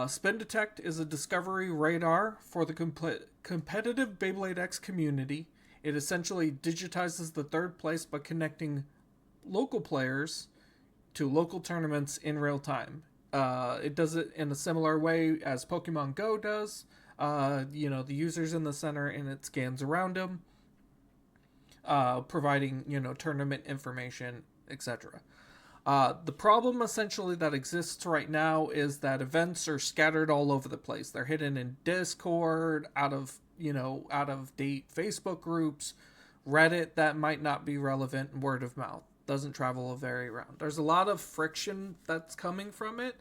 Spin Detect is a discovery radar for the competitive Beyblade X community. It essentially digitizes the third place by connecting local players to local tournaments in real time. It does it in a similar way as Pokemon Go does. The user's in the center and it scans around them, providing, tournament information, etc. The problem essentially that exists right now is that events are scattered all over the place. They're hidden in Discord, out of date Facebook groups, Reddit that might not be relevant, and word of mouth doesn't travel very around. There's a lot of friction that's coming from it,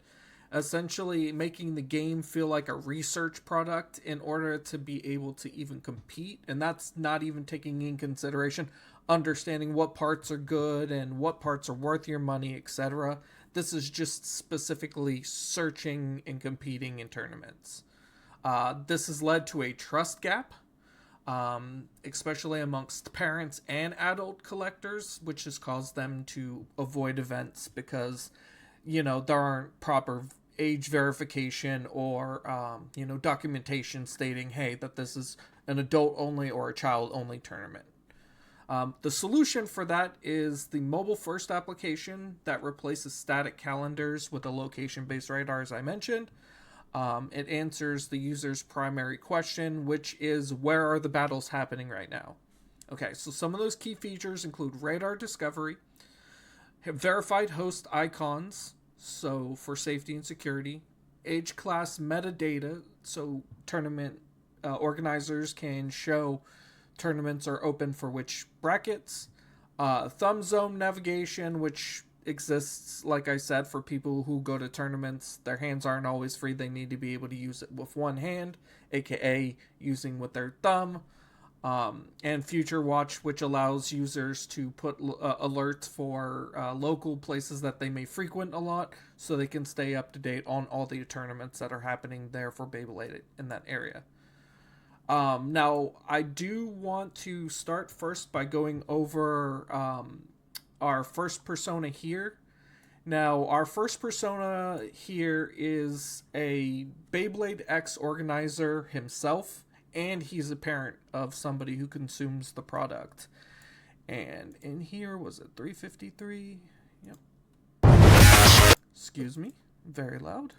essentially making the game feel like a research product in order to be able to even compete. And that's not even taking in consideration understanding what parts are good and what parts are worth your money, etc. This is just specifically searching and competing in tournaments. This has led to a trust gap, especially amongst parents and adult collectors, which has caused them to avoid events because, there aren't proper age verification or, documentation stating, hey, that this is an adult only or a child only tournament. The solution for that is the mobile first application that replaces static calendars with a location based radar, as I mentioned. It answers the user's primary question, which is where are the battles happening right now? Okay, so some of those key features include radar discovery, verified host icons, so for safety and security, age class metadata, so tournament organizers can show tournaments are open for which brackets, thumb zone navigation, which exists, like I said, for people who go to tournaments. Their hands aren't always free. They need to be able to use it with one hand, aka using with their thumb. And Future Watch, which allows users to put alerts for local places that they may frequent a lot, so they can stay up to date on all the tournaments that are happening there for Beyblade in that area. Now, I do want to start first by going over our first persona here. Now, our first persona here is a Beyblade X organizer himself, and he's a parent of somebody who consumes the product. And in here, was it 353? Yep. Excuse me, very loud.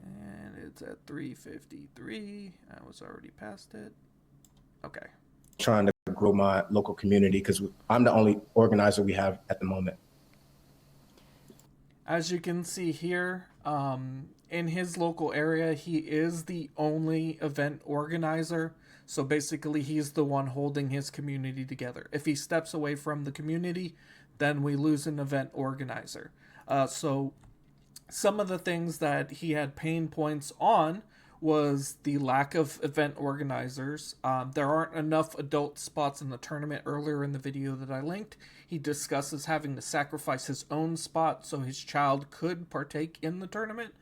And it's at 353. I was already past it. Okay. Trying to grow my local community because I'm the only organizer we have at the moment. As you can see here, in his local area, he is the only event organizer. So basically, he's the one holding his community together. If he steps away from the community, then we lose an event organizer. So some of the things that he had pain points on was the lack of event organizers. There aren't enough adult spots in the tournament. Earlier in the video that I linked, he discusses having to sacrifice his own spot so his child could partake in the tournament.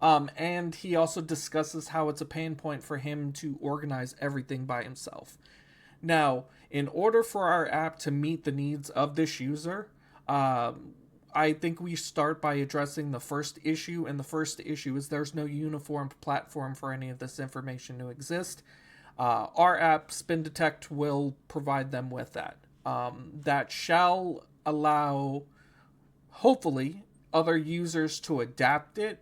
And he also discusses how it's a pain point for him to organize everything by himself. Now, in order for our app to meet the needs of this user, I think we start by addressing the first issue, and the first issue is there's no uniform platform for any of this information to exist. Our app, Spin Detect, will provide them with that. That shall allow, hopefully, other users to adapt it,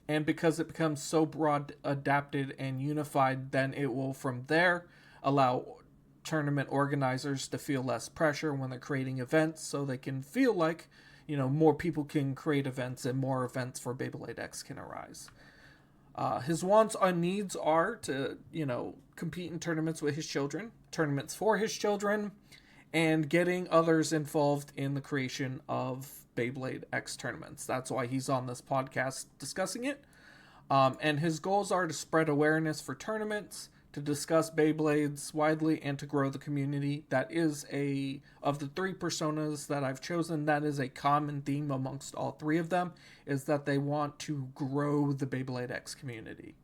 and because it becomes so broad adapted and unified, then it will from there allow tournament organizers to feel less pressure when they're creating events, so they can feel like more people can create events and more events for Beyblade X can arise. His wants and needs are to, compete in tournaments with his children, tournaments for his children, and getting others involved in the creation of Beyblade X tournaments. That's why he's on this podcast discussing it. And his goals are to spread awareness for tournaments, to discuss Beyblades widely, and to grow the community. That is of the three personas that I've chosen, that is a common theme amongst all three of them, is that they want to grow the Beyblade X community.